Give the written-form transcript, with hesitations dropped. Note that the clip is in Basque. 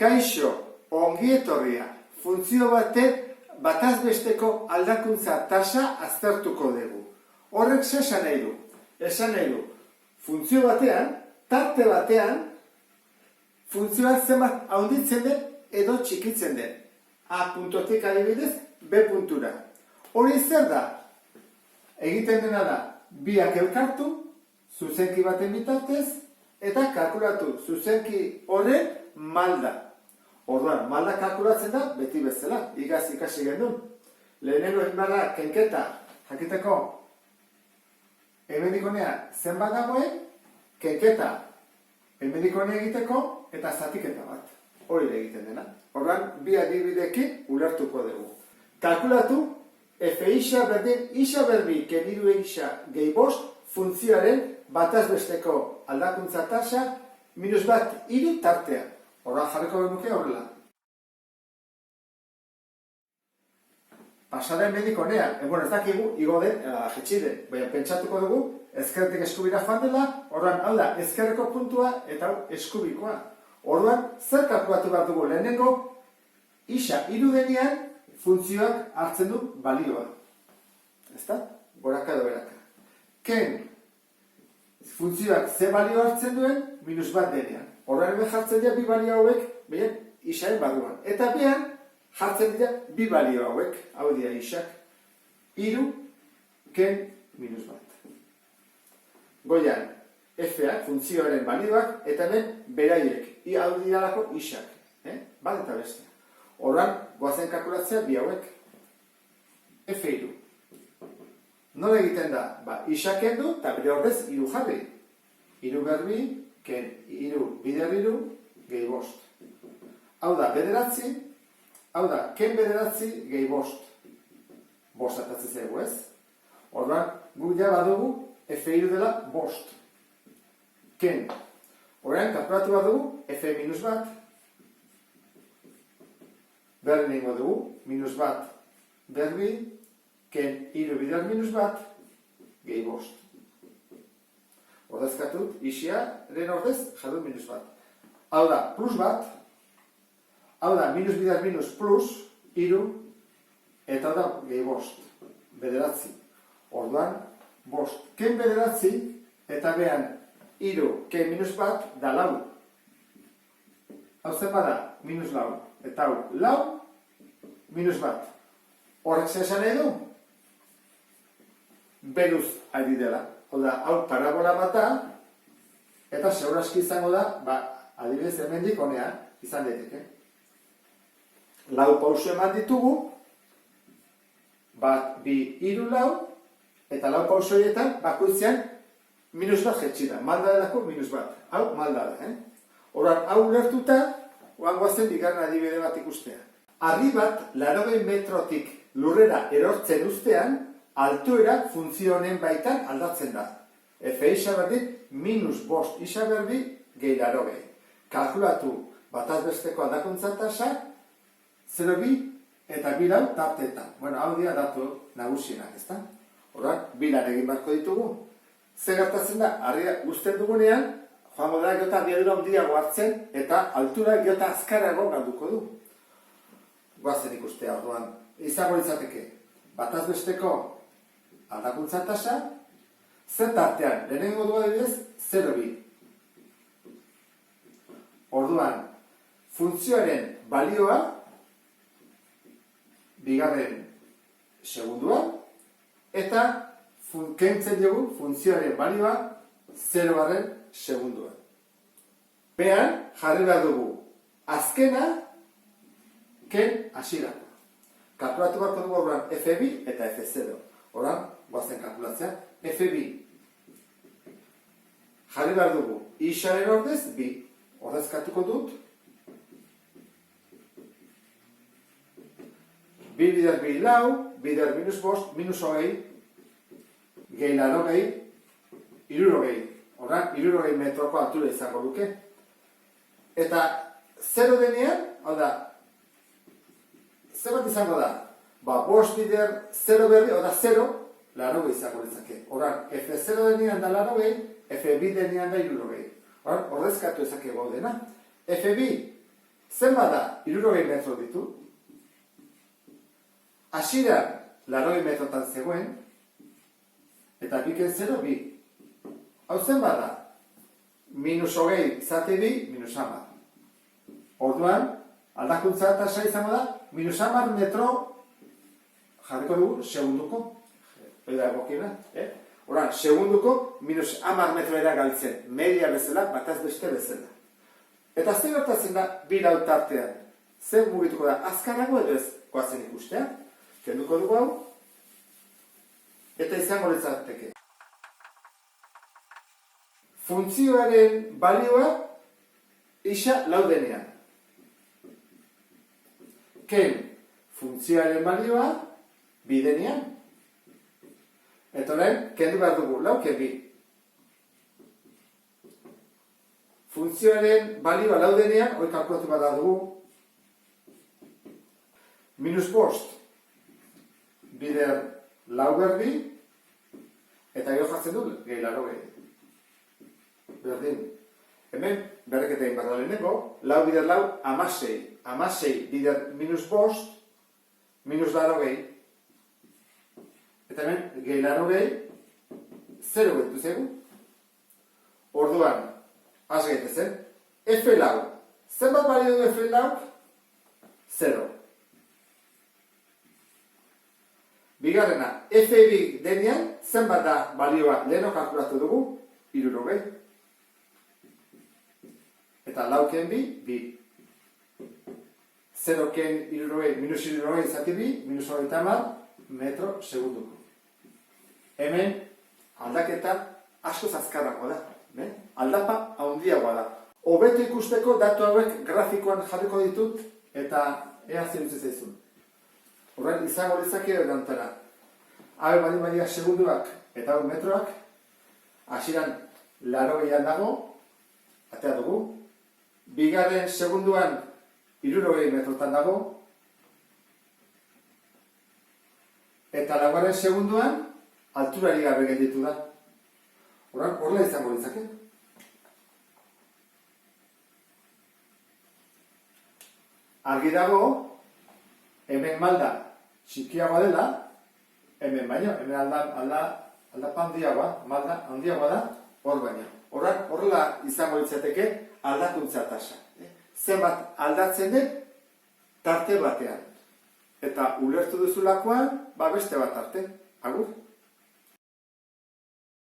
Kaixo, ongi etorria, funtzio batek batazbesteko aldakuntza tasa aztertuko dugu. Horrek ze esan nahi du? Esan nahi du, funtzio batean, tarte batean, funtzioa zenbat handitzen den edo txikitzen den. A puntotik adibidez, B puntura. Hori zer da? Egiten dena da, biak elkartu, zuzenki baten bitartez, eta kalkulatu zuzenki horren malda. Orduan, malda kalkulatzen da, beti bezala, ikasi genuen. Lehenengo egin bada, kenketa, jakiteko, hemendik honea zenbat dagoen, kenketa, hemendik honea egiteko, eta zatiketa bat. Hori da egiten dena. Orduan, bi adibidekin ulertuko dugu. Kalkulatu, F isa berdin, isa berbi, keniru isa gehi bost, funtzioaren batazbesteko aldakuntza tasa, minus bat hiru tartea. Horra jarriko genuke horrela. Pasaren medik honea, ez dakigu, igo den, jetxide, baina pentsatuko dugu, ezkerretik eskubira joan dela, orduan, hau da, ezkerreko puntua eta eskubikoa. Orduan, zer kalkulatu behar dugu lehenengo, isa hiru denean, funtzioak hartzen du balioa. Ezta? Goraka edo beraka. Ken, funtzioak ze balio hartzen duen, minus bat denean. Horren hemen jartzen dira bi balio hauek, behar, isaren barruan. Eta behar, jartzen dira bi balio hauek, hau dira isak, hiru, ken, minus bat. Goian, F-ak, funtzioaren balioak, eta hemen beraiek, hau diralako isak. Bat eta bestea. Horren, goazen kalkulatzea bi hauek. F-iru. Nola egiten da? Isak kendu, eta bere ordez, hiru jarri. Hiru berbi, ken hiru bider hiru, gehi bost. Hau da, bederatzi, hau da, ken bederatzi, gehi bost. Bost atatzen zaigu ez? Orduan, guk ja badugu, F-iru dela bost. Ken. Horrean, kalkulatu badugu, F minus bat. Berri nengo dugu, minus bat berbi, ken hiru bider minus bat, gehi bost. Ordezkatut, isiaren ordez, jadun minus bat. Hau da, plus bat, hau da, minus bider minus plus, hiru, eta hau da, gehi bost. Bederatzi. Orduan, bost. Ken bederatzi, eta behan, hiru, ken minus bat, da lau. Hau zen bada, minus lau. Eta hau, lau, minus bat. Horrek zesan nahi du? Beruz ari dela. Hau parabola bat da, eta segurazki izango da, adibidez hemendik honea, izan daiteke. Lau pauso eman ditugu, bat, bi, hiru, lau, eta lau pauso horietan, bakoitzean, minus bat jetxi da. Malda delako, minus bat. Hau, malda da, Horan, hau lertuta, oangoazen bigarren adibide bat ikustea. Harri bat, 80 metrotik lurrera erortzen ustean, altuera funtzio honen baitan aldatzen da. F isa berdin, minus bost isa berbi, gehi 80. Kalkulatu batazbesteko aldakuntza tasa, 0,2 eta 2 lau tarteetan. Hau dira datu nagusienak, ezta? Horan, bilan egin barko ditugu. Zer gertatzen da, harria uzten dugunean, joango da giota biadura handiago hartzen eta altura giota azkarago galduko du. Goazen ikustea orduan. Izango litzateke, batazbesteko aldakuntza tasa, zer tartean, lehenengo du adibidez, 0,2. Orduan, funtzioaren balioa, bigarren segundua, eta kentzen dugu funtzioaren balioa, 0 garren segunduan. Behan, jarri behar dugu, azkena, ken hasierako. Kalkulatu barko dugu horrean F2 eta F0. Horrean, guazen kalkulatzea, F2. Jarri behar dugu, isaren ordez, bi. Ordezkatuko dut. Bi bider bi lau, bider minus bost, minus hogei, gehi laro gehi, iruro gehi. Horrean, 60 metroko altura izango duke. Eta 0 denean, hau da, zer bat izango da? Bost bider 0 berri, hau da 0, 80 izango ditzake. Horrean, F0 denean da 80, F2 denean da 60. Ordezkatu ezakegu dena. F2, zenbat da 60 metro ditu, hasieran 80 metrotan zegoen, eta biken 0, 2. Hau zenbat da? -20 zati 2, -10. Orduan, aldakuntza tasa izango da, -10 metro jarriko dugu segunduko. Eda egokiena, Horan, segunduko -10 metroera galtzen, media bezala, bataz beste bezala. Eta zer gertatzen da, bi lau tartean? Zer mugituko da, azkarago edo ez goazen ikustea? Kenduko dugu hau, eta izango litzateke. Funtzioaren balioa isa laudenean. Ken funtzioaren balioa bidenean. Eta orain, kendu behar dugu, lauken bi. Funtzioaren balioa laudenean, hori kalkulatu behar dugu, -5 bider lau berdi, eta gero jartzen du, gehi laro gehi. Berdin. Hemen, berreketa egin behar da leheneko, lau bider lau, 16. 16 bider -5, -laro gehi. Eta hemen, gehi laro gehi, 0 behitu zegu. Orduan, has gaitezen, F lau. Zenbat balio du F lau? 0. Bigarrena, F2 denean, zenbat da balioa leheno kalkulatu dugu? 60. Eta lauken bi, 2. 0ken 60, -60 zati 2, -30 metro segunduko. Hemen, aldaketa asko azkarragoa da. Aldapa handiagoa da. Hobeto ikusteko datu hauek grafikoan jarriko ditut, eta ea zer utzi zaizun. Horren, izango litzake erantara. Hau bali segunduak eta hau metroak, hasieran 80 dago, atea dugu. Bigarren segunduan 60 metrotan dago, eta laugarren segunduan alturari gabe gelditu da. Horrela izango litzake. Argi dago, hemen malda txikiagoa dela, hemen baino, hemen aldapa handiagoa, malda handiagoa da, hor baino. Horrela izango litzateke aldakuntza tasa. Zenbat aldatzen den tarte batean. Eta ulertu duzulakoan, beste bat arte. Agur?